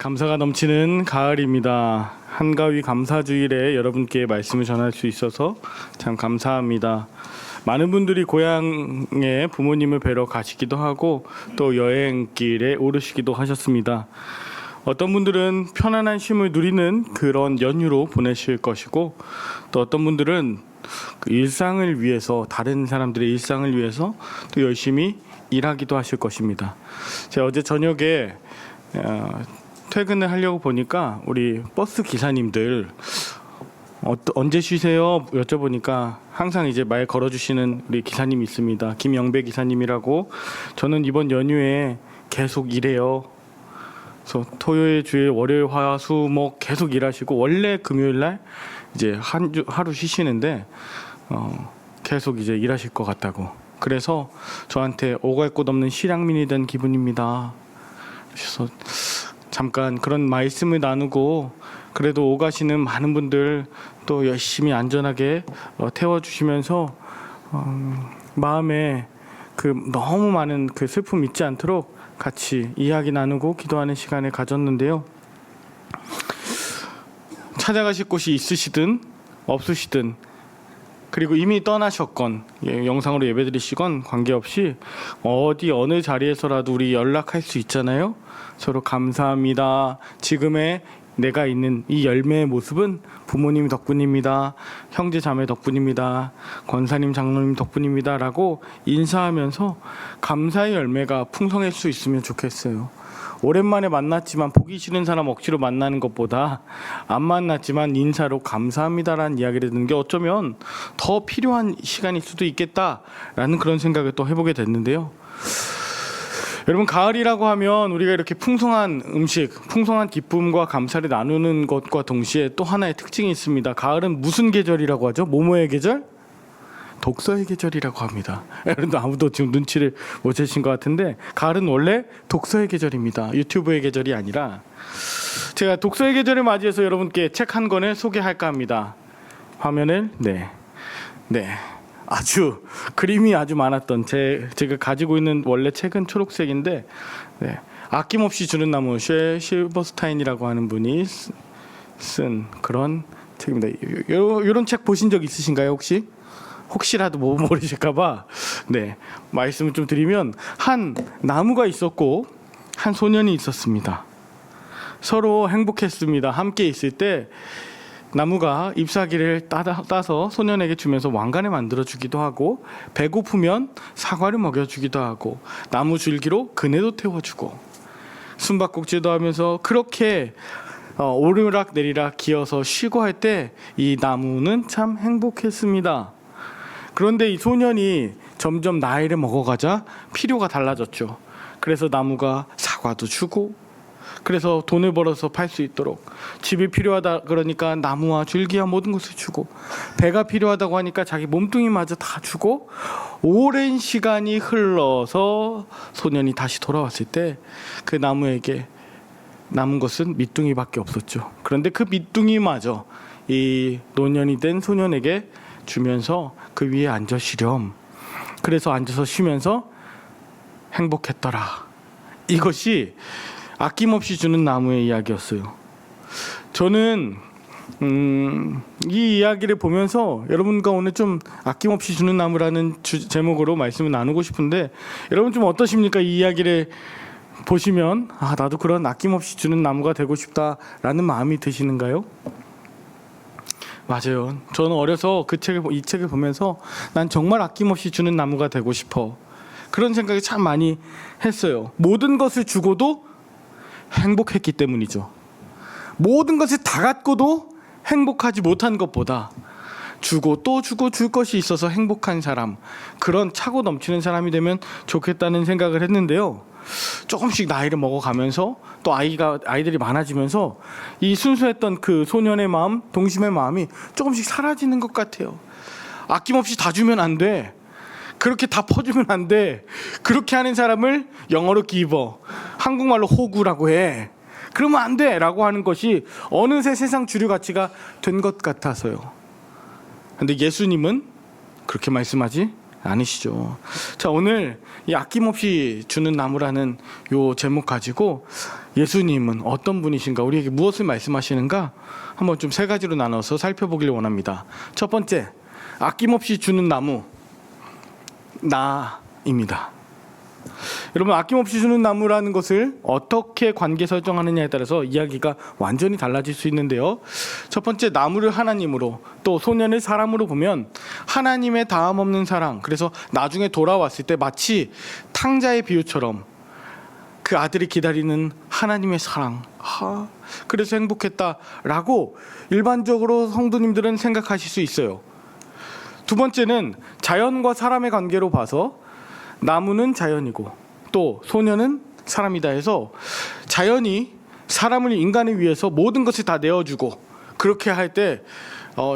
감사가 넘치는 가을입니다. 한가위 감사주일에 여러분께 말씀을 전할 수 있어서 참 감사합니다. 많은 분들이 고향에 부모님을 뵈러 가시기도 하고 또 여행길에 오르시기도 하셨습니다. 어떤 분들은 편안한 쉼을 누리는 그런 연휴로 보내실 것이고, 또 어떤 분들은 그 일상을 위해서, 다른 사람들의 일상을 위해서 또 열심히 일하기도 하실 것입니다. 제가 어제 저녁에 퇴근을 하려고 보니까 우리 버스 기사님들 언제 쉬세요? 여쭤보니까 항상 이제 말 걸어주시는 우리 기사님이 있습니다. 김영배 기사님이라고. 저는 이번 연휴에 계속 일해요. 그래서 토요일, 주일, 월요일, 화, 수, 목 계속 일하시고, 원래 금요일 날 이제 하루 쉬시는데 계속 이제 일하실 것 같다고. 그래서 저한테 오갈 곳 없는 실향민이 된 기분입니다. 그래서 잠깐 그런 말씀을 나누고, 그래도 오가시는 많은 분들 또 열심히 안전하게 태워주시면서 마음에 그 너무 많은 그 슬픔 잊지 않도록 같이 이야기 나누고 기도하는 시간을 가졌는데요. 찾아가실 곳이 있으시든 없으시든, 그리고 이미 떠나셨건 영상으로 예배드리시건 관계없이 어디 어느 자리에서라도 우리 연락할 수 있잖아요. 서로 감사합니다. 지금의 내가 있는 이 열매의 모습은 부모님 덕분입니다. 형제 자매 덕분입니다. 권사님 장로님 덕분입니다. 라고 인사하면서 감사의 열매가 풍성할 수 있으면 좋겠어요. 오랜만에 만났지만 보기 싫은 사람 억지로 만나는 것보다 안 만났지만 인사로 감사합니다라는 이야기를 듣는 게 어쩌면 더 필요한 시간일 수도 있겠다라는 그런 생각을 또 해보게 됐는데요. 여러분, 가을이라고 하면 우리가 이렇게 풍성한 음식, 풍성한 기쁨과 감사를 나누는 것과 동시에 또 하나의 특징이 있습니다. 가을은 무슨 계절이라고 하죠? 뭐뭐의 계절? 독서의 계절이라고 합니다. 여러분도 아무도 지금 눈치를 못 채신 것 같은데, 가을은 원래 독서의 계절입니다. 유튜브의 계절이 아니라. 제가 독서의 계절을 맞이해서 여러분께 책 한 권을 소개할까 합니다. 화면을 네. 아주 그림이 아주 많았던 제가 가지고 있는 원래 책은 초록색인데, 아낌없이 주는 나무, 쉐 실버스타인이라고 하는 분이 쓴 그런 책입니다. 이런 책 보신 적 있으신가요 혹시? 혹시라도 모르실까봐 말씀을 좀 드리면, 한 나무가 있었고 한 소년이 있었습니다. 서로 행복했습니다. 함께 있을 때 나무가 잎사귀를 따서 소년에게 주면서 왕관을 만들어주기도 하고, 배고프면 사과를 먹여주기도 하고, 나무 줄기로 그네도 태워주고, 숨바꼭질도 하면서 그렇게 오르락 내리락 기어서 쉬고 할 때 이 나무는 참 행복했습니다. 그런데 이 소년이 점점 나이를 먹어가자 필요가 달라졌죠. 그래서 나무가 사과도 주고, 그래서 돈을 벌어서 팔 수 있도록, 집이 필요하다 그러니까 나무와 줄기와 모든 것을 주고, 배가 필요하다고 하니까 자기 몸뚱이마저 다 주고, 오랜 시간이 흘러서 소년이 다시 돌아왔을 때 그 나무에게 남은 것은 밑둥이밖에 없었죠. 그런데 그 밑둥이마저 이 노년이 된 소년에게 주면서 그 위에 앉아 쉬렴. 그래서 앉아서 쉬면서 행복했더라. 이것이 아낌없이 주는 나무의 이야기였어요. 저는 이 이야기를 보면서 여러분과 오늘 좀 아낌없이 주는 나무라는 제목으로 말씀을 나누고 싶은데, 여러분 좀 어떠십니까? 이 이야기를 보시면 나도 그런 아낌없이 주는 나무가 되고 싶다라는 마음이 드시는가요? 맞아요. 저는 어려서 이 책을 보면서 난 정말 아낌없이 주는 나무가 되고 싶어, 그런 생각이 참 많이 했어요. 모든 것을 주고도 행복했기 때문이죠. 모든 것을 다 갖고도 행복하지 못한 것보다 주고 또 주고 줄 것이 있어서 행복한 사람, 그런 차고 넘치는 사람이 되면 좋겠다는 생각을 했는데요. 조금씩 나이를 먹어가면서 또 아이들이 많아지면서 이 순수했던 그 소년의 마음, 동심의 마음이 조금씩 사라지는 것 같아요. 아낌없이 다 주면 안 돼. 그렇게 다 퍼주면 안 돼. 그렇게 하는 사람을 영어로 기버, 한국말로 호구라고 해. 그러면 안 돼 라고 하는 것이 어느새 세상 주류 가치가 된 것 같아서요. 근데 예수님은 그렇게 말씀하지 아니시죠. 자, 오늘 이 아낌없이 주는 나무라는 요 제목 가지고 예수님은 어떤 분이신가, 우리에게 무엇을 말씀하시는가 한번 좀 세 가지로 나눠서 살펴보기를 원합니다. 첫 번째, 아낌없이 주는 나무, 나입니다. 여러분, 아낌없이 주는 나무라는 것을 어떻게 관계 설정하느냐에 따라서 이야기가 완전히 달라질 수 있는데요. 첫 번째, 나무를 하나님으로, 또 소년을 사람으로 보면 하나님의 다함 없는 사랑, 그래서 나중에 돌아왔을 때 마치 탕자의 비유처럼 그 아들이 기다리는 하나님의 사랑, 그래서 행복했다라고 일반적으로 성도님들은 생각하실 수 있어요. 두 번째는 자연과 사람의 관계로 봐서 나무는 자연이고 또 소년은 사람이다 해서 자연이 사람을, 인간을 위해서 모든 것을 다 내어주고 그렇게 할 때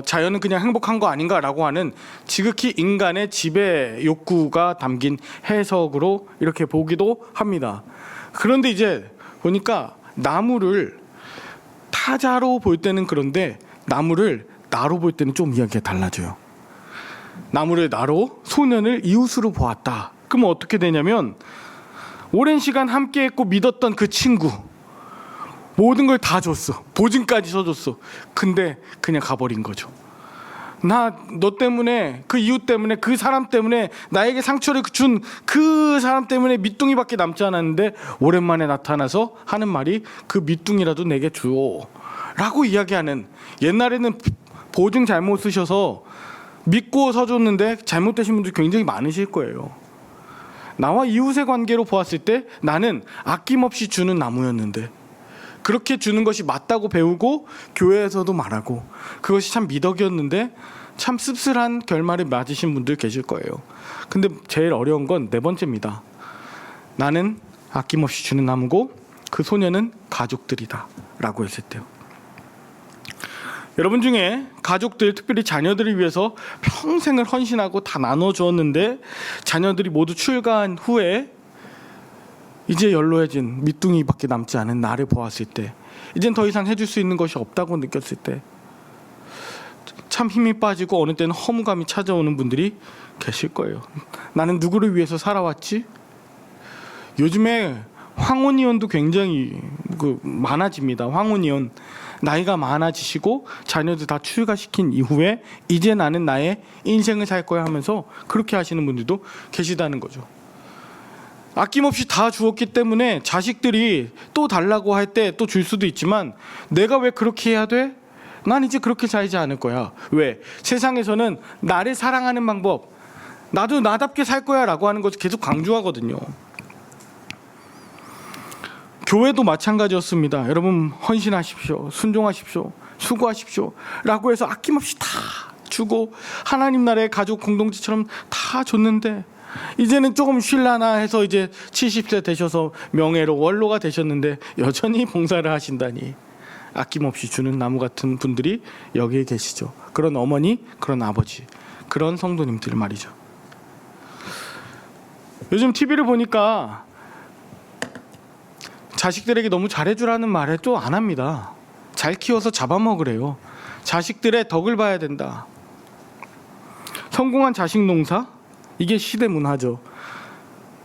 자연은 그냥 행복한 거 아닌가라고 하는 지극히 인간의 지배 욕구가 담긴 해석으로 이렇게 보기도 합니다. 그런데 이제 보니까 나무를 타자로 볼 때는 그런데 나무를 나로 볼 때는 좀 이야기가 달라져요. 나무를 나로, 소년을 이웃으로 보았다. 그러면 어떻게 되냐면 오랜 시간 함께했고 믿었던 그 친구, 모든 걸 다 줬어. 보증까지 써줬어. 근데 그냥 가버린 거죠. 너 때문에, 그 이웃 때문에, 그 사람 때문에, 나에게 상처를 준 그 사람 때문에 밑둥이밖에 남지 않았는데 오랜만에 나타나서 하는 말이 그 밑둥이라도 내게 줘 라고 이야기하는, 옛날에는 보증 잘못 쓰셔서 믿고 서줬는데 잘못되신 분들 굉장히 많으실 거예요. 나와 이웃의 관계로 보았을 때 나는 아낌없이 주는 나무였는데 그렇게 주는 것이 맞다고 배우고 교회에서도 말하고 그것이 참 미덕이었는데 참 씁쓸한 결말을 맞으신 분들 계실 거예요. 근데 제일 어려운 건 네 번째입니다. 나는 아낌없이 주는 나무고 그 소년은 가족들이다 라고 했을 때요. 여러분 중에 가족들, 특별히 자녀들을 위해서 평생을 헌신하고 다 나눠주었는데 자녀들이 모두 출가한 후에 이제 연로해진 밑둥이밖에 남지 않은 나를 보았을 때, 이젠 더 이상 해줄 수 있는 것이 없다고 느꼈을 때 참 힘이 빠지고 어느 때는 허무감이 찾아오는 분들이 계실 거예요. 나는 누구를 위해서 살아왔지? 요즘에 황혼이혼도 굉장히 많아집니다. 황혼이혼, 나이가 많아지시고 자녀들 다 출가시킨 이후에 이제 나는 나의 인생을 살 거야 하면서 그렇게 하시는 분들도 계시다는 거죠. 아낌없이 다 주었기 때문에 자식들이 또 달라고 할 때 또 줄 수도 있지만 내가 왜 그렇게 해야 돼? 난 이제 그렇게 살지 않을 거야. 왜? 세상에서는 나를 사랑하는 방법, 나도 나답게 살 거야 라고 하는 것을 계속 강조하거든요. 교회도 마찬가지였습니다. 여러분, 헌신하십시오, 순종하십시오, 수고하십시오 라고 해서 아낌없이 다 주고 하나님 나라의 가족 공동체처럼 다 줬는데 이제는 조금 쉴라나 해서 이제 70세 되셔서 명예로 원로가 되셨는데 여전히 봉사를 하신다니, 아낌없이 주는 나무 같은 분들이 여기에 계시죠. 그런 어머니, 그런 아버지, 그런 성도님들 말이죠. 요즘 TV를 보니까 자식들에게 너무 잘해주라는 말을 또 안 합니다. 잘 키워서 잡아먹으래요. 자식들의 덕을 봐야 된다. 성공한 자식 농사? 이게 시대 문화죠.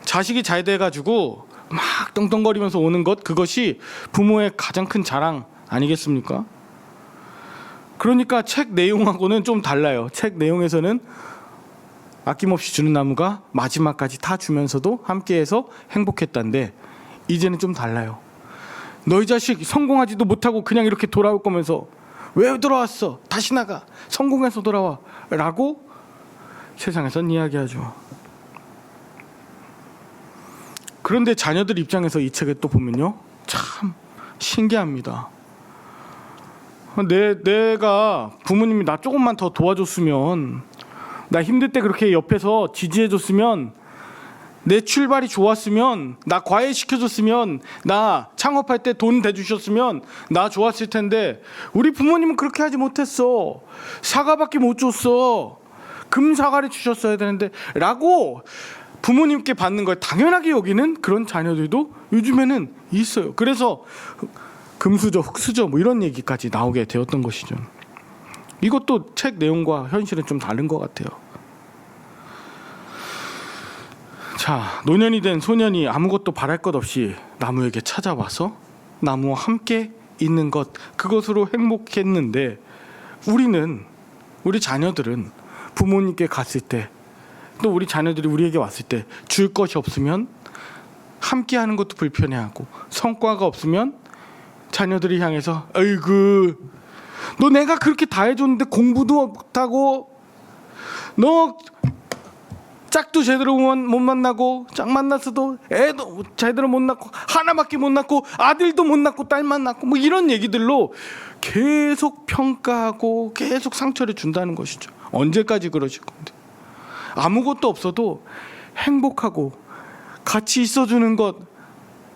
자식이 잘 돼가지고 막 떵떵거리면서 오는 것, 그것이 부모의 가장 큰 자랑 아니겠습니까? 그러니까 책 내용하고는 좀 달라요. 책 내용에서는 아낌없이 주는 나무가 마지막까지 다 주면서도 함께해서 행복했다는데 이제는 좀 달라요. 너희 자식 성공하지도 못하고 그냥 이렇게 돌아올 거면서 왜 돌아왔어? 다시 나가. 성공해서 돌아와. 라고 세상에선 이야기하죠. 그런데 자녀들 입장에서 이 책을 또 보면요, 참 신기합니다. 내가 부모님이 나 조금만 더 도와줬으면, 나 힘들 때 그렇게 옆에서 지지해줬으면, 내 출발이 좋았으면, 나 과외시켜줬으면, 나 창업할 때 돈 대주셨으면 나 좋았을 텐데 우리 부모님은 그렇게 하지 못했어. 사과밖에 못 줬어. 금사과를 주셨어야 되는데 라고 부모님께 받는 걸 당연하게 여기는 그런 자녀들도 요즘에는 있어요. 그래서 금수저, 흑수저 뭐 이런 얘기까지 나오게 되었던 것이죠. 이것도 책 내용과 현실은 좀 다른 것 같아요. 자, 노년이 된 소년이 아무것도 바랄 것 없이 나무에게 찾아와서 나무와 함께 있는 것, 그것으로 행복했는데, 우리 자녀들은 부모님께 갔을 때, 또 우리 자녀들이 우리에게 왔을 때 줄 것이 없으면 함께 하는 것도 불편해하고, 성과가 없으면 자녀들이 향해서 아이고 너 내가 그렇게 다 해줬는데 공부도 못하고, 너 짝도 제대로 못 만나고, 짝 만났어도 애도 제대로 못 낳고, 하나밖에 못 낳고, 아들도 못 낳고 딸만 낳고, 뭐 이런 얘기들로 계속 평가하고 계속 상처를 준다는 것이죠. 언제까지 그러실 건데. 아무것도 없어도 행복하고 같이 있어주는 것,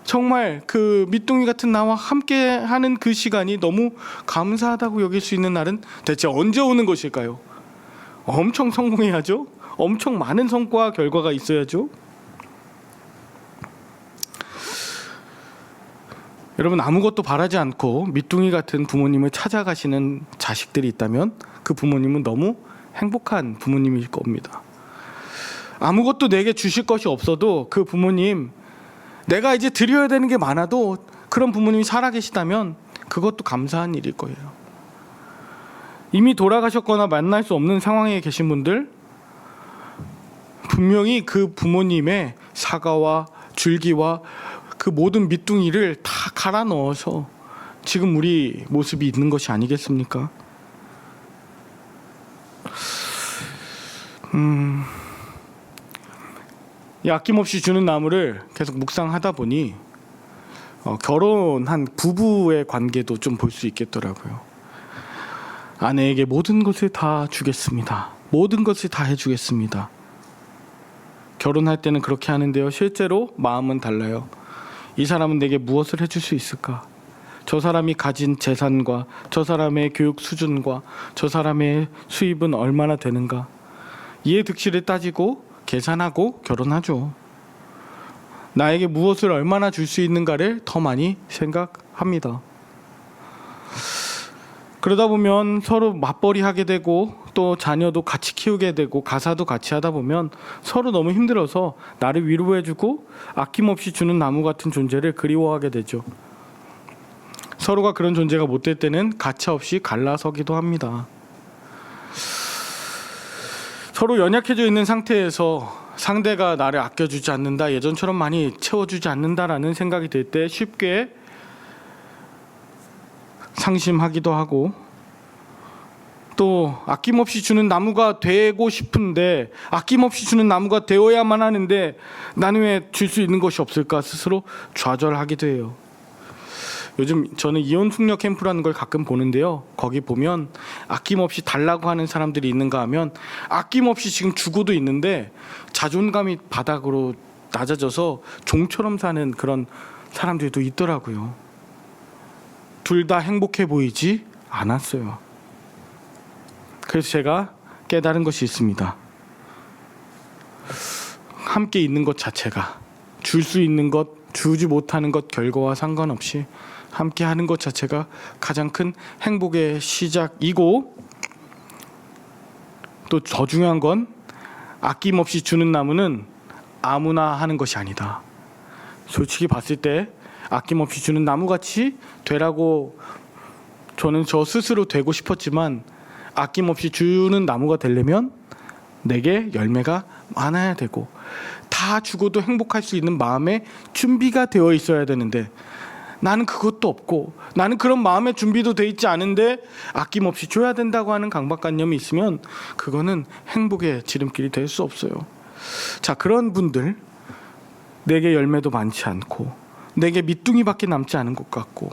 정말 그 밑둥이 같은 나와 함께 하는 그 시간이 너무 감사하다고 여길 수 있는 날은 대체 언제 오는 것일까요? 엄청 성공해야죠. 엄청 많은 성과 결과가 있어야죠. 여러분, 아무것도 바라지 않고 밑둥이 같은 부모님을 찾아가시는 자식들이 있다면 그 부모님은 너무 행복한 부모님일 겁니다. 아무것도 내게 주실 것이 없어도 그 부모님, 내가 이제 드려야 되는 게 많아도 그런 부모님이 살아계시다면 그것도 감사한 일일 거예요. 이미 돌아가셨거나 만날 수 없는 상황에 계신 분들, 분명히 그 부모님의 사과와 줄기와 그 모든 밑둥이를 다 갈아 넣어서 지금 우리 모습이 있는 것이 아니겠습니까? 이 아낌없이 주는 나무를 계속 묵상하다 보니 결혼한 부부의 관계도 좀 볼 수 있겠더라고요. 아내에게 모든 것을 다 주겠습니다. 모든 것을 다 해주겠습니다. 결혼할 때는 그렇게 하는데요, 실제로 마음은 달라요. 이 사람은 내게 무엇을 해줄 수 있을까? 저 사람이 가진 재산과 저 사람의 교육 수준과 저 사람의 수입은 얼마나 되는가? 이해 득실을 따지고 계산하고 결혼하죠. 나에게 무엇을 얼마나 줄 수 있는가를 더 많이 생각합니다. 그러다 보면 서로 맞벌이 하게 되고, 또 자녀도 같이 키우게 되고, 가사도 같이 하다 보면 서로 너무 힘들어서 나를 위로해주고 아낌없이 주는 나무 같은 존재를 그리워하게 되죠. 서로가 그런 존재가 못 될 때는 가차없이 갈라서기도 합니다. 서로 연약해져 있는 상태에서 상대가 나를 아껴주지 않는다, 예전처럼 많이 채워주지 않는다라는 생각이 들 때 쉽게 상심하기도 하고, 또 아낌없이 주는 나무가 되고 싶은데, 아낌없이 주는 나무가 되어야만 하는데 나는 왜 줄 수 있는 것이 없을까 스스로 좌절하기도 해요. 요즘 저는 이혼 숙녀 캠프라는 걸 가끔 보는데요, 거기 보면 아낌없이 달라고 하는 사람들이 있는가 하면 아낌없이 지금 주고도 있는데 자존감이 바닥으로 낮아져서 종처럼 사는 그런 사람들도 있더라고요. 둘 다 행복해 보이지 않았어요. 그래서 제가 깨달은 것이 있습니다. 함께 있는 것 자체가, 줄 수 있는 것, 주지 못하는 것 결과와 상관없이 함께 하는 것 자체가 가장 큰 행복의 시작이고, 또 더 중요한 건 아낌없이 주는 나무는 아무나 하는 것이 아니다. 솔직히 봤을 때 아낌없이 주는 나무같이 되라고 저는 저 스스로 되고 싶었지만, 아낌없이 주는 나무가 되려면 내게 열매가 많아야 되고 다 주고도 행복할 수 있는 마음의 준비가 되어 있어야 되는데, 나는 그것도 없고 나는 그런 마음의 준비도 돼 있지 않은데 아낌없이 줘야 된다고 하는 강박관념이 있으면 그거는 행복의 지름길이 될 수 없어요. 자, 그런 분들, 내게 열매도 많지 않고 내게 밑둥이밖에 남지 않은 것 같고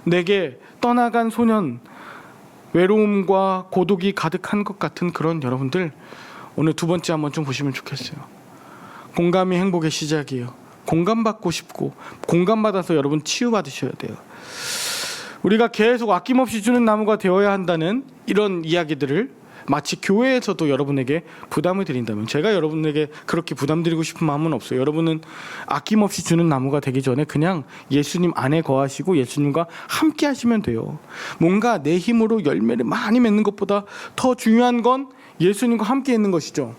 내게 떠나간 소년, 외로움과 고독이 가득한 것 같은 그런 여러분들, 오늘 두 번째 한번 좀 보시면 좋겠어요. 공감이 행복의 시작이에요. 공감받고 싶고 공감받아서 여러분 치유받으셔야 돼요. 우리가 계속 아낌없이 주는 나무가 되어야 한다는 이런 이야기들을 마치 교회에서도 여러분에게 부담을 드린다면, 제가 여러분에게 그렇게 부담드리고 싶은 마음은 없어요. 여러분은 아낌없이 주는 나무가 되기 전에 그냥 예수님 안에 거하시고 예수님과 함께 하시면 돼요. 뭔가 내 힘으로 열매를 많이 맺는 것보다 더 중요한 건 예수님과 함께 있는 것이죠.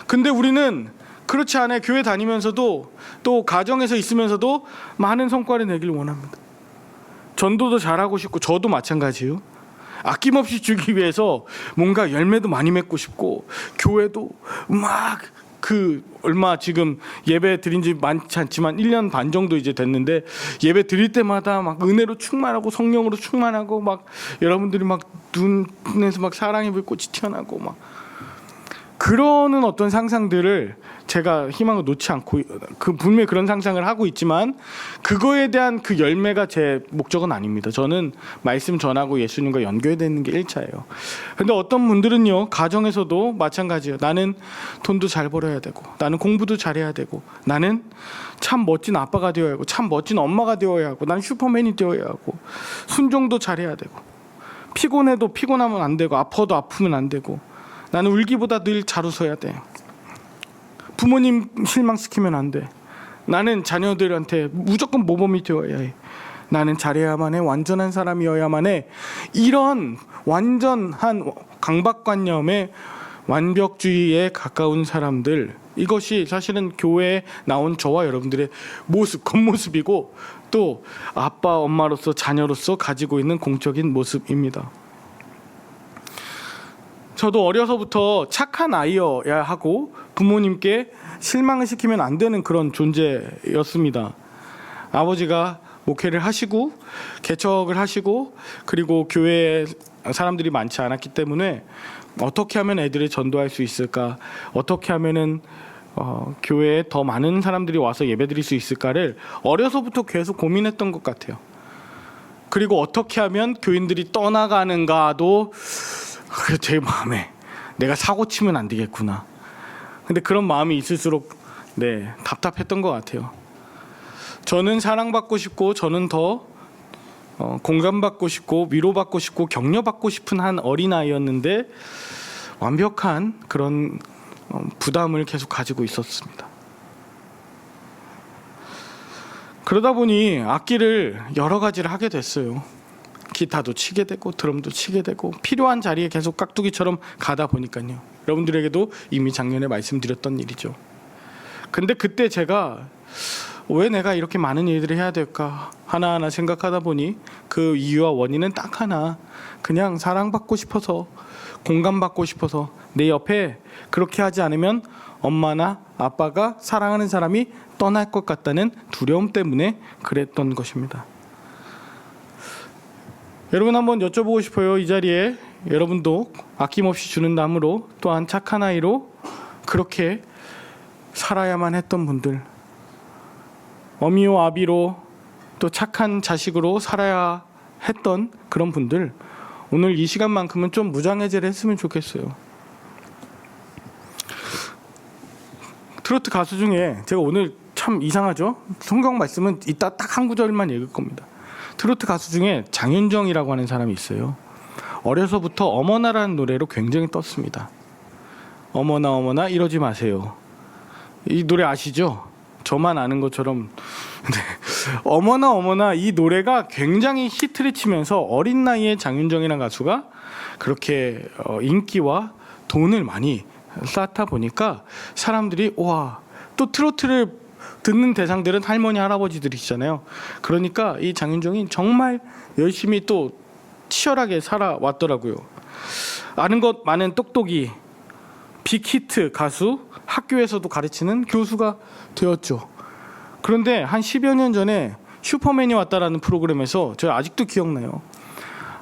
근데 우리는 그렇지 않아요. 교회 다니면서도 또 가정에서 있으면서도 많은 성과를 내길 원합니다. 전도도 잘하고 싶고 저도 마찬가지예요. 아낌없이 주기 위해서 뭔가 열매도 많이 맺고 싶고 교회도 막 얼마 지금 예배 드린 지 많지 않지만 1년 반 정도 이제 됐는데 예배 드릴 때마다 막 은혜로 충만하고 성령으로 충만하고 막 여러분들이 막 눈에서 막 사랑의 불꽃이 튀어나고 막 그러는 어떤 상상들을 제가 희망을 놓지 않고 분명히 그런 상상을 하고 있지만 그거에 대한 그 열매가 제 목적은 아닙니다. 저는 말씀 전하고 예수님과 연결되는 게 1차예요. 근데 어떤 분들은요, 가정에서도 마찬가지예요. 나는 돈도 잘 벌어야 되고 나는 공부도 잘해야 되고 나는 참 멋진 아빠가 되어야 하고 참 멋진 엄마가 되어야 하고 나는 슈퍼맨이 되어야 하고 순종도 잘해야 되고 피곤해도 피곤하면 안 되고 아파도 아프면 안 되고 나는 울기보다 늘 잘 웃어야 돼. 부모님 실망시키면 안 돼. 나는 자녀들한테 무조건 모범이 되어야 해. 나는 잘해야만 해. 완전한 사람이어야만 해. 이런 완전한 강박관념의 완벽주의에 가까운 사람들, 이것이 사실은 교회에 나온 저와 여러분들의 모습, 겉모습이고 또 아빠, 엄마로서 자녀로서 가지고 있는 공적인 모습입니다. 저도 어려서부터 착한 아이여야 하고 부모님께 실망을 시키면 안 되는 그런 존재였습니다. 아버지가 목회를 하시고 개척을 하시고 그리고 교회에 사람들이 많지 않았기 때문에 어떻게 하면 애들을 전도할 수 있을까, 어떻게 하면은 교회에 더 많은 사람들이 와서 예배드릴 수 있을까를 어려서부터 계속 고민했던 것 같아요. 그리고 어떻게 하면 교인들이 떠나가는가도 제 마음에 내가 사고 치면 안 되겠구나. 근데 그런 마음이 있을수록 답답했던 것 같아요. 저는 사랑받고 싶고 저는 더 공감받고 싶고 위로받고 싶고 격려받고 싶은 한 어린아이였는데 완벽한 그런 부담을 계속 가지고 있었습니다. 그러다 보니 악기를 여러 가지를 하게 됐어요. 기타도 치게 되고 드럼도 치게 되고 필요한 자리에 계속 깍두기처럼 가다 보니까요. 여러분들에게도 이미 작년에 말씀드렸던 일이죠. 근데 그때 제가 왜 내가 이렇게 많은 일들을 해야 될까 하나하나 생각하다 보니 그 이유와 원인은 딱 하나, 그냥 사랑받고 싶어서, 공감받고 싶어서, 내 옆에 그렇게 하지 않으면 엄마나 아빠가 사랑하는 사람이 떠날 것 같다는 두려움 때문에 그랬던 것입니다. 여러분 한번 여쭤보고 싶어요. 이 자리에 여러분도 아낌없이 주는 나무로 또한 착한 아이로 그렇게 살아야만 했던 분들, 어미와 아비로 또 착한 자식으로 살아야 했던 그런 분들, 오늘 이 시간만큼은 좀 무장해제를 했으면 좋겠어요. 트로트 가수 중에 제가 오늘 참 이상하죠? 성경 말씀은 이따 딱 한 구절만 읽을 겁니다. 트로트 가수 중에 장윤정이라고 하는 사람이 있어요. 어려서부터 어머나라는 노래로 굉장히 떴습니다. 어머나 어머나 이러지 마세요. 이 노래 아시죠? 저만 아는 것처럼. 어머나 어머나 이 노래가 굉장히 히트를 치면서 어린 나이에 장윤정이라는 가수가 그렇게 인기와 돈을 많이 쌓다 보니까 사람들이 와, 또 트로트를 듣는 대상들은 할머니 할아버지들이시잖아요. 그러니까 이 장윤정이 정말 열심히 또 치열하게 살아왔더라고요. 아는 것 많은 똑똑이 빅히트 가수, 학교에서도 가르치는 교수가 되었죠. 그런데 한 10여 년 전에 슈퍼맨이 왔다라는 프로그램에서 제가 아직도 기억나요.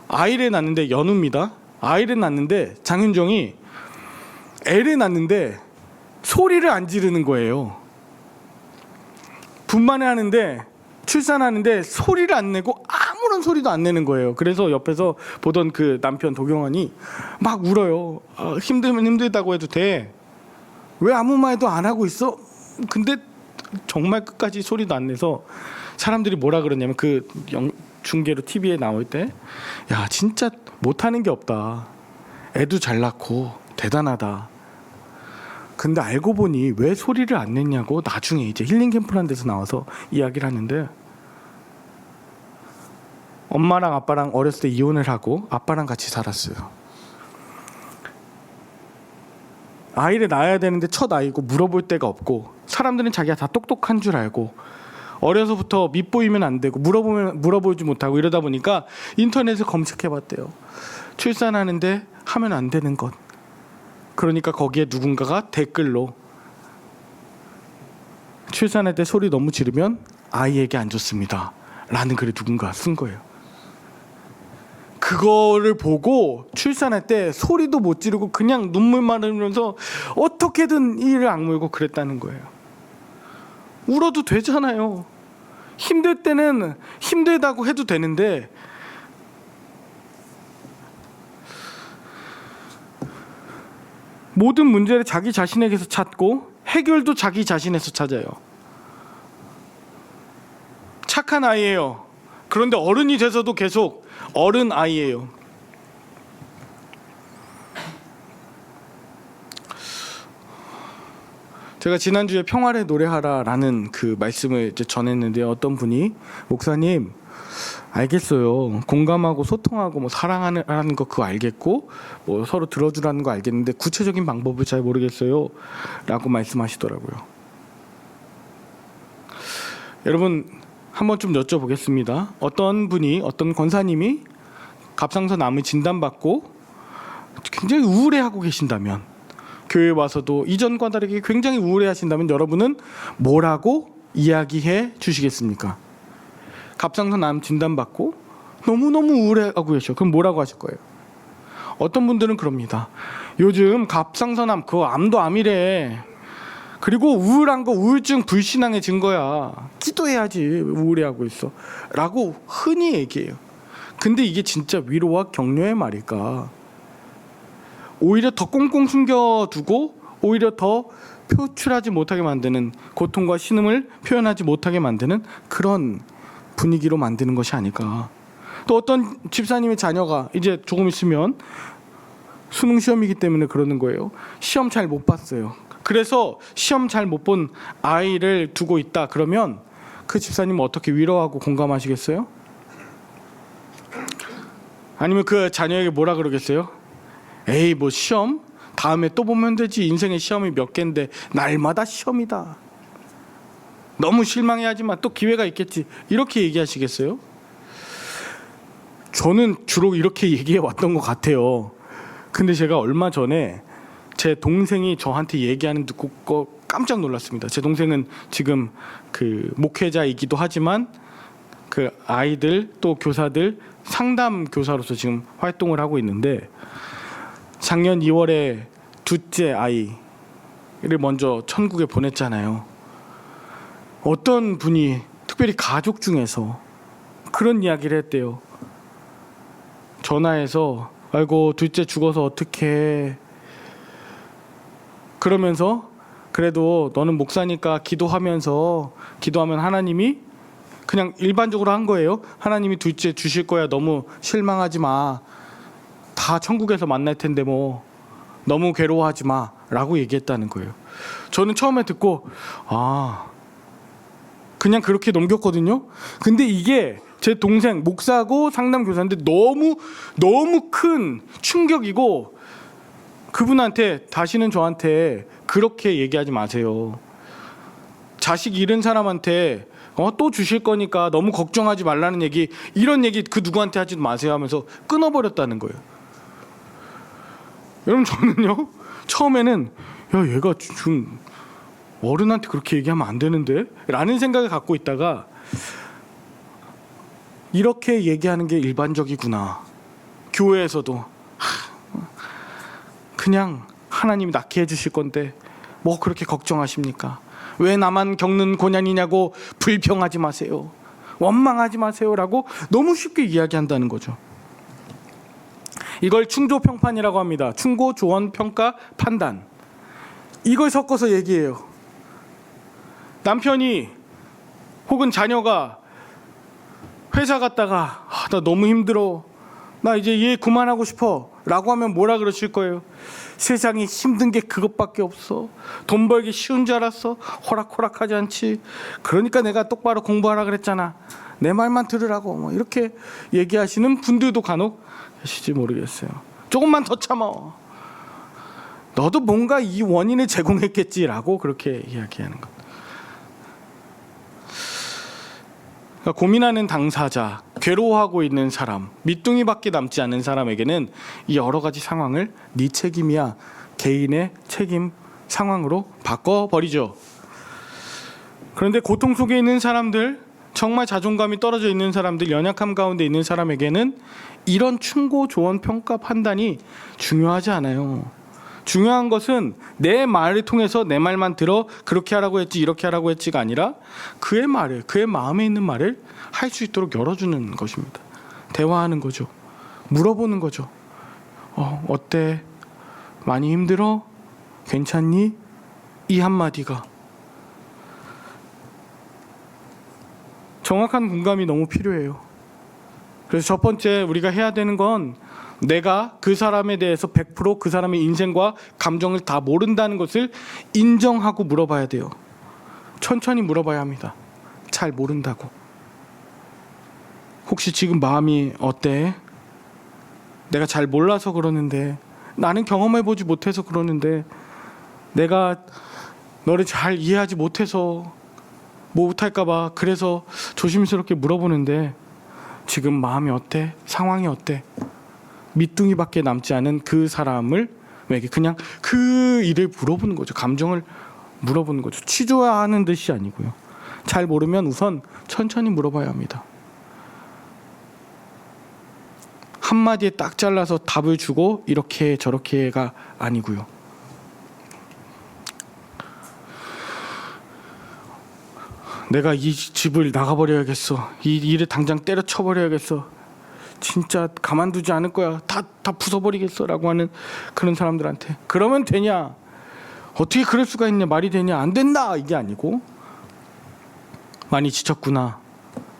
아이를 낳는데, 연우입니다. 아이를 낳는데 장윤정이 애를 낳는데 소리를 안 지르는 거예요. 분만을 하는데, 출산하는데 소리를 안 내고 아무런 소리도 안 내는 거예요. 그래서 옆에서 보던 그 남편 도경원이 막 울어요. 힘들면 힘들다고 해도 돼. 왜 아무 말도 안 하고 있어? 근데 정말 끝까지 소리도 안 내서 사람들이 뭐라 그러냐면, 그 중계로 TV에 나올 때, 야 진짜 못하는 게 없다. 애도 잘 낳고 대단하다. 근데 알고 보니 왜 소리를 안 냈냐고 나중에 이제 힐링 캠프라는 데서 나와서 이야기를 하는데, 엄마랑 아빠랑 어렸을 때 이혼을 하고 아빠랑 같이 살았어요. 아이를 낳아야 되는데 첫 아이고 물어볼 데가 없고, 사람들은 자기가 다 똑똑한 줄 알고 어려서부터 밉보이면 안 되고 물어보지 못하고 이러다 보니까 인터넷에 검색해봤대요. 출산하는데 하면 안 되는 것. 그러니까 거기에 누군가가 댓글로 출산할 때 소리 너무 지르면 아이에게 안 좋습니다 라는 글을 누군가 쓴 거예요. 그거를 보고 출산할 때 소리도 못 지르고 그냥 눈물만 흘리면서 어떻게든 이를 악물고 그랬다는 거예요. 울어도 되잖아요. 힘들 때는 힘들다고 해도 되는데, 모든 문제를 자기 자신에게서 찾고 해결도 자기 자신에서 찾아요. 착한 아이예요. 그런데 어른이 돼서도 계속 어른 아이예요. 제가 지난주에 평화를 노래하라라는 그 말씀을 이제 전했는데, 어떤 분이 목사님 알겠어요. 공감하고 소통하고 뭐 사랑하는 거 그거 알겠고 뭐 서로 들어주라는 거 알겠는데 구체적인 방법을 잘 모르겠어요 라고 말씀하시더라고요. 여러분 한번 좀 여쭤보겠습니다. 어떤 분이, 어떤 권사님이 갑상선 암을 진단받고 굉장히 우울해하고 계신다면, 교회에 와서도 이전과 다르게 굉장히 우울해하신다면 여러분은 뭐라고 이야기해 주시겠습니까? 갑상선 암 진단받고 너무너무 우울해하고 계셔. 그럼 뭐라고 하실 거예요? 어떤 분들은 그럽니다. 요즘 갑상선 암, 그거 암도 암이래. 그리고 우울한 거 우울증 불신앙의 증거야. 기도해야지 왜 우울해하고 있어 라고 흔히 얘기해요. 근데 이게 진짜 위로와 격려의 말일까? 오히려 더 꽁꽁 숨겨두고 오히려 더 표출하지 못하게 만드는, 고통과 신음을 표현하지 못하게 만드는 그런 분위기로 만드는 것이 아닐까. 또 어떤 집사님의 자녀가 이제 조금 있으면 수능 시험이기 때문에 그러는 거예요. 시험 잘 못 봤어요. 그래서 시험 잘 못 본 아이를 두고 있다. 그러면 그 집사님은 어떻게 위로하고 공감하시겠어요? 아니면 그 자녀에게 뭐라 그러겠어요? 에이 뭐 시험? 다음에 또 보면 되지. 인생의 시험이 몇 개인데 날마다 시험이다. 너무 실망해하지만 또 기회가 있겠지. 이렇게 얘기하시겠어요? 저는 주로 이렇게 얘기해 왔던 것 같아요. 근데 제가 얼마 전에 제 동생이 저한테 얘기하는 듣고 깜짝 놀랐습니다. 제 동생은 지금 그 목회자이기도 하지만 그 아이들 또 교사들 상담 교사로서 지금 활동을 하고 있는데, 작년 2월에 둘째 아이를 먼저 천국에 보냈잖아요. 어떤 분이 특별히 가족 중에서 그런 이야기를 했대요. 전화해서 아이고 둘째 죽어서 어떡해. 그러면서 그래도 너는 목사니까 기도하면 하나님이 그냥 일반적으로 한 거예요. 하나님이 둘째 주실 거야. 너무 실망하지 마. 다 천국에서 만날 텐데 뭐 너무 괴로워하지 마 라고 얘기했다는 거예요. 저는 처음에 듣고 그냥 그렇게 넘겼거든요. 근데 이게 제 동생 목사고 상담교사인데 너무 큰 충격이고, 그분한테 다시는 저한테 그렇게 얘기하지 마세요. 자식 잃은 사람한테 또 주실 거니까 너무 걱정하지 말라는 얘기, 이런 얘기 그 누구한테 하지 마세요 하면서 끊어버렸다는 거예요. 여러분 저는요 처음에는 야 얘가 좀 어른한테 그렇게 얘기하면 안 되는데 라는 생각을 갖고 있다가, 이렇게 얘기하는 게 일반적이구나. 교회에서도 그냥 하나님이 낫게 해주실 건데 뭐 그렇게 걱정하십니까? 왜 나만 겪는 고난이냐고 불평하지 마세요. 원망하지 마세요 라고 너무 쉽게 이야기한다는 거죠. 이걸 충조평판이라고 합니다. 충고, 조언, 평가, 판단. 이걸 섞어서 얘기해요. 남편이 혹은 자녀가 회사 갔다가 나 너무 힘들어, 나 이제 일 그만하고 싶어 라고 하면 뭐라 그러실 거예요? 세상에 힘든 게 그것밖에 없어. 돈 벌기 쉬운 줄 알았어? 호락호락하지 않지. 그러니까 내가 똑바로 공부하라 그랬잖아. 내 말만 들으라고. 뭐 이렇게 얘기하시는 분들도 간혹 계실지 모르겠어요. 조금만 더 참아. 너도 뭔가 이 원인을 제공했겠지라고 그렇게 이야기하는 것. 그러니까 고민하는 당사자, 괴로워하고 있는 사람, 밑둥이밖에 남지 않은 사람에게는 이 여러 가지 상황을 네 책임이야, 개인의 책임 상황으로 바꿔버리죠. 그런데 고통 속에 있는 사람들, 정말 자존감이 떨어져 있는 사람들, 연약함 가운데 있는 사람에게는 이런 충고, 조언, 평가, 판단이 중요하지 않아요. 중요한 것은 내 말을 통해서 내 말만 들어 그렇게 하라고 했지 이렇게 하라고 했지가 아니라 그의 말을, 그의 마음에 있는 말을 할 수 있도록 열어주는 것입니다. 대화하는 거죠. 물어보는 거죠. 어때? 많이 힘들어? 괜찮니? 이 한마디가 정확한 공감이 너무 필요해요. 그래서 첫 번째 우리가 해야 되는 건 내가 그 사람에 대해서 100% 그 사람의 인생과 감정을 다 모른다는 것을 인정하고 물어봐야 돼요. 천천히 물어봐야 합니다. 잘 모른다고. 혹시 지금 마음이 어때? 내가 잘 몰라서 그러는데, 나는 경험해보지 못해서 그러는데, 내가 너를 잘 이해하지 못해서 못할까봐 그래서 조심스럽게 물어보는데 지금 마음이 어때? 상황이 어때? 밑둥이밖에 남지 않은 그 사람을 그냥 그 일을 물어보는 거죠. 감정을 물어보는 거죠. 취조하는 듯이 아니고요. 잘 모르면 우선 천천히 물어봐야 합니다. 한마디에 딱 잘라서 답을 주고 이렇게 저렇게가 아니고요. 내가 이 집을 나가버려야겠어. 이 일을 당장 때려쳐버려야겠어. 진짜 가만두지 않을 거야. 다 부숴버리겠어 라고 하는 그런 사람들한테 그러면 되냐? 어떻게 그럴 수가 있냐? 말이 되냐? 안 된다! 이게 아니고 많이 지쳤구나.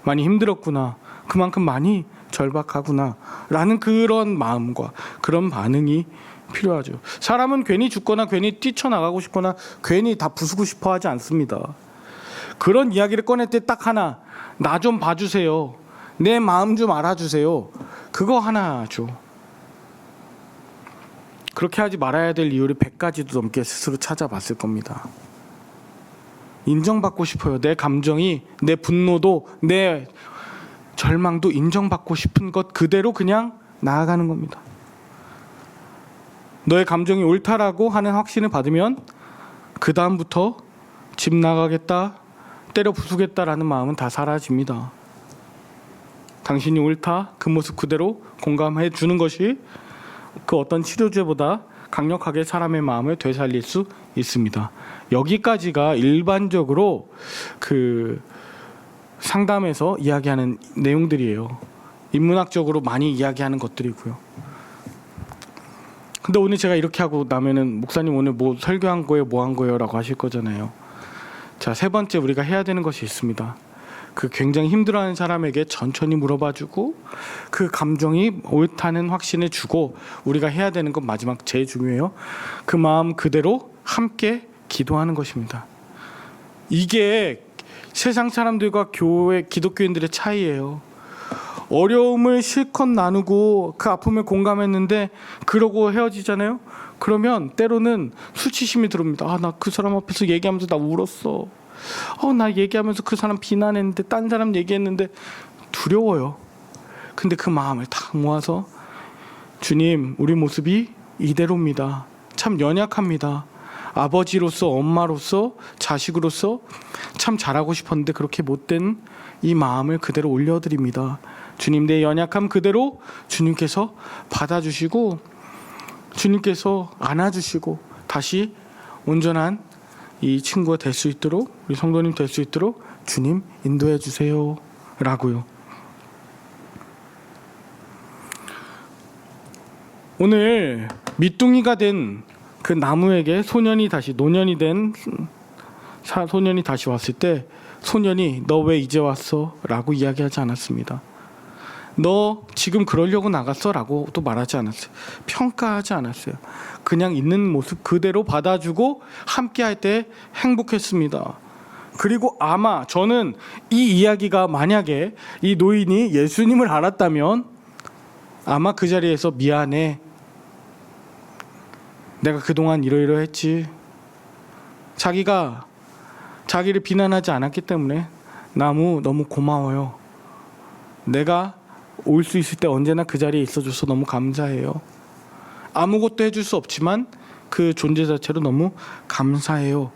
많이 힘들었구나. 그만큼 많이 절박하구나 라는 그런 마음과 그런 반응이 필요하죠. 사람은 괜히 죽거나 괜히 뛰쳐나가고 싶거나 괜히 다 부수고 싶어 하지 않습니다. 그런 이야기를 꺼낼 때 딱 하나, 나 좀 봐주세요. 내 마음 좀 알아주세요. 그거 하나죠. 그렇게 하지 말아야 될 이유를 100가지도 넘게 스스로 찾아봤을 겁니다. 인정받고 싶어요. 내 감정이, 내 분노도, 내 절망도 인정받고 싶은 것 그대로 그냥 나아가는 겁니다. 너의 감정이 옳다라고 하는 확신을 받으면 그 다음부터 집 나가겠다, 때려 부수겠다라는 마음은 다 사라집니다. 당신이 옳다, 그 모습 그대로 공감해 주는 것이 그 어떤 치료제보다 강력하게 사람의 마음을 되살릴 수 있습니다. 여기까지가 일반적으로 그 상담에서 이야기하는 내용들이에요. 인문학적으로 많이 이야기하는 것들이고요. 근데 오늘 제가 이렇게 하고 나면은 목사님 오늘 뭐 설교한 거예요, 뭐 한 거예요 라고 하실 거잖아요. 자, 세 번째 우리가 해야 되는 것이 있습니다. 그 굉장히 힘들어하는 사람에게 천천히 물어봐주고 그 감정이 옳다는 확신을 주고 우리가 해야 되는 건 마지막 제일 중요해요. 그 마음 그대로 함께 기도하는 것입니다. 이게 세상 사람들과 교회 기독교인들의 차이예요. 어려움을 실컷 나누고 그 아픔에 공감했는데 그러고 헤어지잖아요. 그러면 때로는 수치심이 들어옵니다. 나 그 사람 앞에서 얘기하면서 나 울었어. 나 얘기하면서 그 사람 비난했는데 딴 사람 얘기했는데 두려워요. 근데 그 마음을 다 모아서 주님, 우리 모습이 이대로입니다. 참 연약합니다. 아버지로서, 엄마로서, 자식으로서 참 잘하고 싶었는데 그렇게 못된 이 마음을 그대로 올려드립니다. 주님, 내 연약함 그대로 주님께서 받아주시고 주님께서 안아주시고 다시 온전한 이 친구가 될 수 있도록, 우리 성도님 될 수 있도록 주님 인도해 주세요 라고요. 오늘 밑둥이가 된 그 나무에게 소년이 된 소년이 다시 왔을 때 소년이 너 왜 이제 왔어? 라고 이야기하지 않았습니다. 너 지금 그러려고 나갔어? 라고 또 말하지 않았어요. 평가하지 않았어요. 그냥 있는 모습 그대로 받아주고 함께 할 때 행복했습니다. 그리고 아마 저는 이 이야기가 만약에 이 노인이 예수님을 알았다면 아마 그 자리에서 미안해 내가 그동안 이러이러했지. 자기가 자기를 비난하지 않았기 때문에 나무 너무 고마워요. 내가 올 수 있을 때 언제나 그 자리에 있어줘서 너무 감사해요. 아무것도 해줄 수 없지만 그 존재 자체로 너무 감사해요.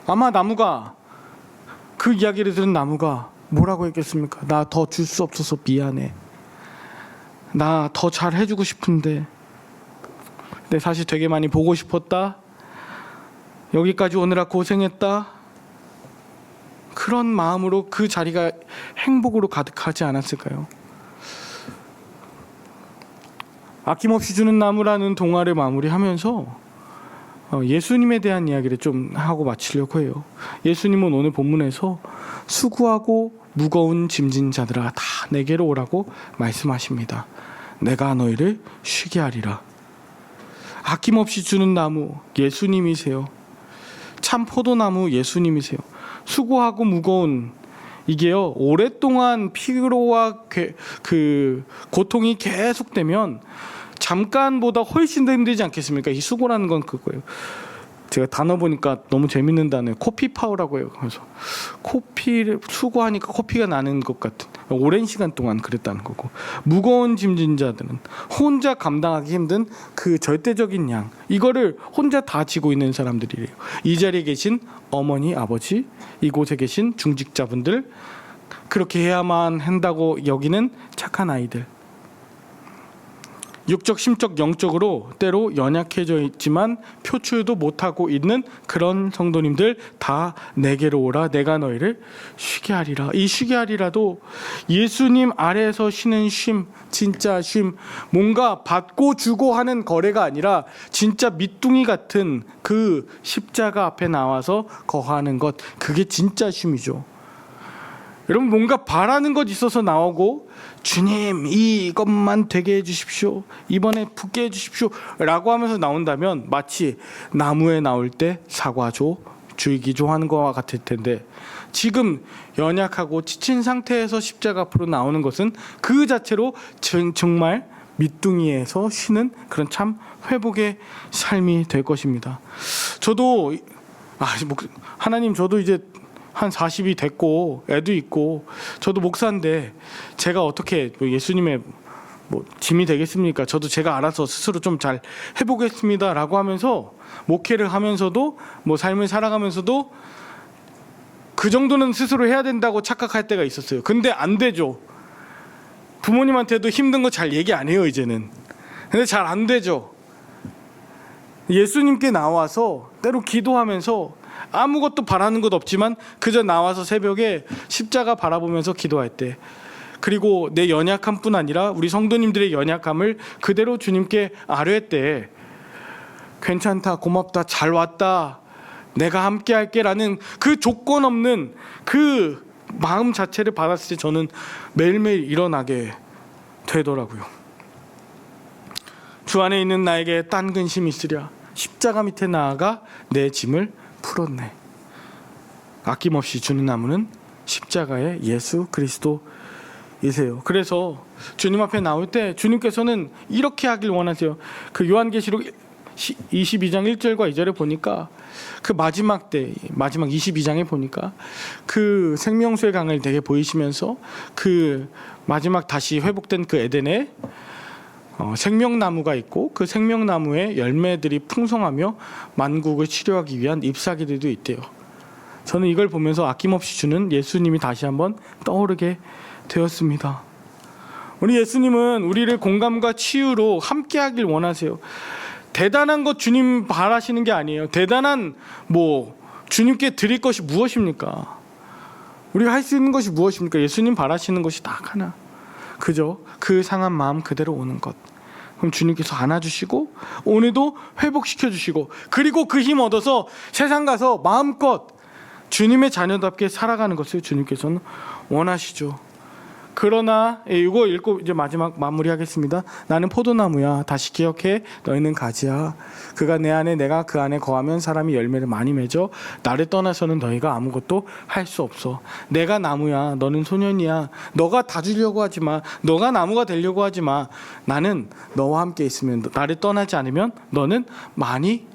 아마 나무가, 그 이야기를 들은 나무가 뭐라고 했겠습니까? 나 더 줄 수 없어서 미안해. 나 더 잘 해주고 싶은데. 근데 사실 되게 많이 보고 싶었다. 여기까지 오느라 고생했다. 그런 마음으로 그 자리가 행복으로 가득하지 않았을까요? 아낌없이 주는 나무라는 동화를 마무리하면서 예수님에 대한 이야기를 좀 하고 마치려고 해요. 예수님은 오늘 본문에서 수고하고 무거운 짐진 자들아 다 내게로 오라고 말씀하십니다. 내가 너희를 쉬게 하리라. 아낌없이 주는 나무 예수님이세요. 참 포도나무 예수님이세요. 수고하고 무거운, 이게요 오랫동안 피로와 그 고통이 계속되면 잠깐보다 훨씬 더 힘들지 않겠습니까? 이 수고라는 건 그거예요. 제가 단어 보니까 너무 재밌는 단어예요. 코피 파워라고 해요. 그래서 코피를 수고하니까 코피가 나는 것 같은, 오랜 시간 동안 그랬다는 거고, 무거운 짐진 자들은 혼자 감당하기 힘든 그 절대적인 양, 이거를 혼자 다 지고 있는 사람들이래요. 이 자리에 계신 어머니, 아버지, 이곳에 계신 중직자분들, 그렇게 해야만 한다고 여기는 착한 아이들, 육적, 심적, 영적으로 때로 연약해져 있지만 표출도 못하고 있는 그런 성도님들 다 내게로 오라. 내가 너희를 쉬게 하리라. 이 쉬게 하리라도 예수님 아래에서 쉬는 쉼, 진짜 쉼, 뭔가 받고 주고 하는 거래가 아니라 진짜 밑둥이 같은 그 십자가 앞에 나와서 거하는 것, 그게 진짜 쉼이죠. 여러분, 뭔가 바라는 것 있어서 나오고 주님 이것만 되게 해주십시오, 이번에 붙게 해주십시오 라고 하면서 나온다면 마치 나무에 나올 때 사과조, 줄기조 하는 것과 같을 텐데, 지금 연약하고 지친 상태에서 십자가 앞으로 나오는 것은 그 자체로 정말 밑둥이에서 쉬는 그런 참 회복의 삶이 될 것입니다. 저도 하나님, 저도 이제 한 40이 됐고 애도 있고 저도 목사인데 제가 어떻게 예수님의 짐이 되겠습니까? 저도 제가 알아서 스스로 좀 잘 해보겠습니다 라고 하면서 목회를 하면서도 삶을 살아가면서도 그 정도는 스스로 해야 된다고 착각할 때가 있었어요. 근데 안 되죠. 부모님한테도 힘든 거 잘 얘기 안 해요 이제는. 근데 잘 안 되죠. 예수님께 나와서 때로 기도하면서 아무것도 바라는 것 없지만 그저 나와서 새벽에 십자가 바라보면서 기도할 때, 그리고 내 연약함뿐 아니라 우리 성도님들의 연약함을 그대로 주님께 아뢰 때, 괜찮다, 고맙다, 잘 왔다, 내가 함께 할게 라는 그 조건 없는 그 마음 자체를 받았을 때 저는 매일매일 일어나게 되더라고요. 주 안에 있는 나에게 딴 근심이 있으랴, 십자가 밑에 나아가 내 짐을 풀었네. 아낌없이 주는 나무는 십자가의 예수 그리스도이세요. 그래서 주님 앞에 나올 때 주님께서는 이렇게 하길 원하세요. 그 요한계시록 22장 1절과 2절에 보니까 그 마지막 22장에 보니까 그 생명수의 강을 되게 보이시면서 그 마지막 다시 회복된 그 에덴에 생명나무가 있고 그 생명나무의 열매들이 풍성하며 만국을 치료하기 위한 잎사귀들도 있대요. 저는 이걸 보면서 아낌없이 주는 예수님이 다시 한번 떠오르게 되었습니다. 우리 예수님은 우리를 공감과 치유로 함께하길 원하세요. 대단한 것 주님 바라시는 게 아니에요. 대단한 주님께 드릴 것이 무엇입니까? 우리가 할 수 있는 것이 무엇입니까? 예수님 바라시는 것이 딱 하나, 그저 그 상한 마음 그대로 오는 것. 그럼 주님께서 안아주시고 오늘도 회복시켜주시고, 그리고 그 힘 얻어서 세상 가서 마음껏 주님의 자녀답게 살아가는 것을 주님께서는 원하시죠. 그러나 이거 읽고 이제 마지막 마무리하겠습니다. 나는 포도나무야, 다시 기억해, 너희는 가지야. 그가 내 안에, 내가 그 안에 거하면 사람이 열매를 많이 맺어. 나를 떠나서는 너희가 아무것도 할 수 없어. 내가 나무야, 너는 소년이야. 너가 다 주려고 하지 마. 너가 나무가 되려고 하지 마. 나는 너와 함께 있으면, 나를 떠나지 않으면 너는 많이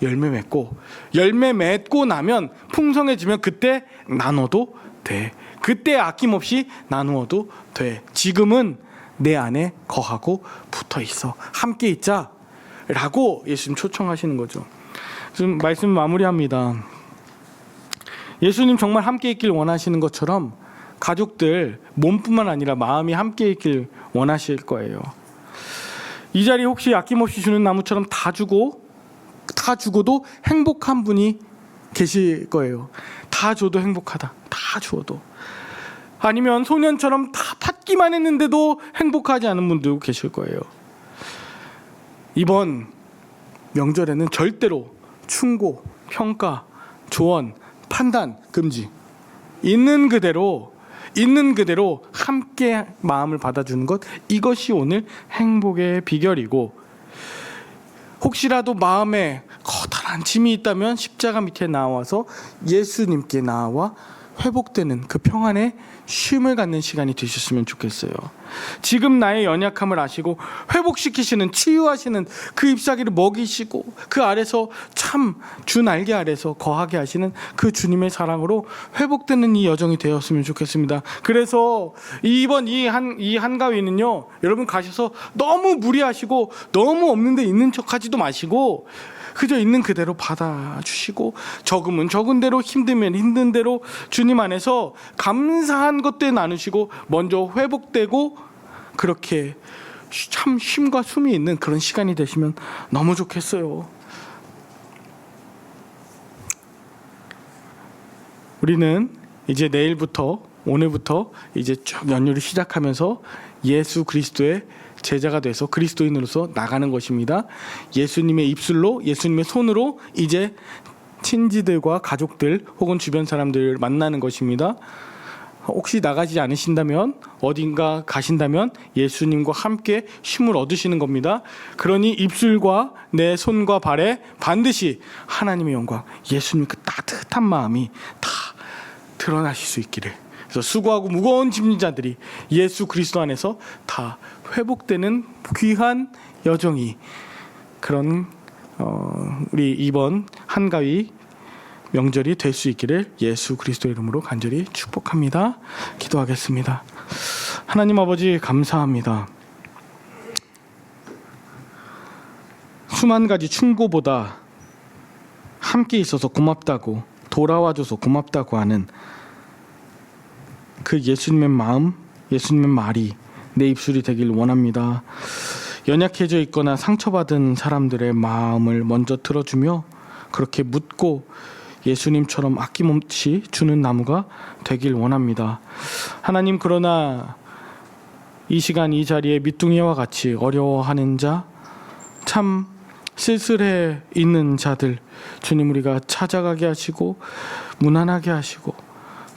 열매 맺고, 열매 맺고 나면 풍성해지면 그때 나눠도 돼. 그때 아낌없이 나누어도 돼. 지금은 내 안에 거하고 붙어 있어. 함께 있자 라고 예수님 초청하시는 거죠. 지금 말씀 마무리합니다. 예수님 정말 함께 있길 원하시는 것처럼 가족들 몸뿐만 아니라 마음이 함께 있길 원하실 거예요. 이 자리에 혹시 아낌없이 주는 나무처럼 다 주고도 행복한 분이 계실 거예요. 다 줘도 행복하다. 다 주어도. 아니면 소년처럼 다 받기만 했는데도 행복하지 않은 분도 계실 거예요. 이번 명절에는 절대로 충고, 평가, 조언, 판단 금지. 있는 그대로 함께 마음을 받아주는 것, 이것이 오늘 행복의 비결이고, 혹시라도 마음에 커다란 짐이 있다면 십자가 밑에 나와서 예수님께 나와 회복되는 그 평안의 쉼을 갖는 시간이 되셨으면 좋겠어요. 지금 나의 연약함을 아시고 회복시키시는, 치유하시는 그 잎사귀를 먹이시고 그 아래서 참 주 날개 아래서 거하게 하시는 그 주님의 사랑으로 회복되는 이 여정이 되었으면 좋겠습니다. 그래서 이번 이 한가위는요, 여러분 가셔서 너무 무리하시고 너무 없는데 있는 척하지도 마시고 그저 있는 그대로 받아주시고, 적으면 적은 대로, 힘들면 힘든 대로 주님 안에서 감사한 것들 나누시고 먼저 회복되고, 그렇게 참 쉼과 숨이 있는 그런 시간이 되시면 너무 좋겠어요. 우리는 이제 내일부터, 오늘부터 이제 쭉 연휴를 시작하면서 예수 그리스도의 제자가 돼서 그리스도인으로서 나가는 것입니다. 예수님의 입술로, 예수님의 손으로 이제 친지들과 가족들 혹은 주변 사람들을 만나는 것입니다. 혹시 나가지 않으신다면, 어딘가 가신다면 예수님과 함께 쉼을 얻으시는 겁니다. 그러니 입술과 내 손과 발에 반드시 하나님의 영광, 예수님 그 따뜻한 마음이 다 드러나실 수 있기를. 그래서 수고하고 무거운 짐진 자들이 예수 그리스도 안에서 다 회복되는 귀한 여정이, 그런 우리 이번 한가위 명절이 될 수 있기를 예수 그리스도 이름으로 간절히 축복합니다. 기도하겠습니다. 하나님 아버지, 감사합니다. 수만 가지 충고보다 함께 있어서 고맙다고, 돌아와줘서 고맙다고 하는 그 예수님의 마음, 예수님의 말이 내 입술이 되길 원합니다. 연약해져 있거나 상처받은 사람들의 마음을 먼저 들어주며 그렇게 묻고 예수님처럼 아낌없이 주는 나무가 되길 원합니다. 하나님, 그러나 이 시간 이 자리에 밑둥이와 같이 어려워하는 자, 참 쓸쓸해 있는 자들, 주님 우리가 찾아가게 하시고 무난하게 하시고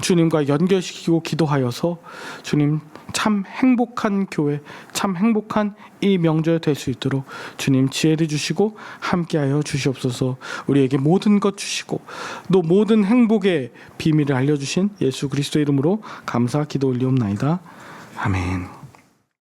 주님과 연결시키고 기도하여서 주님 참 행복한 교회, 참 행복한 이 명절 될 수 있도록 주님 지혜를 주시고 함께하여 주시옵소서. 우리에게 모든 것 주시고 또 모든 행복의 비밀을 알려주신 예수 그리스도 이름으로 감사 기도 올리옵나이다. 아멘.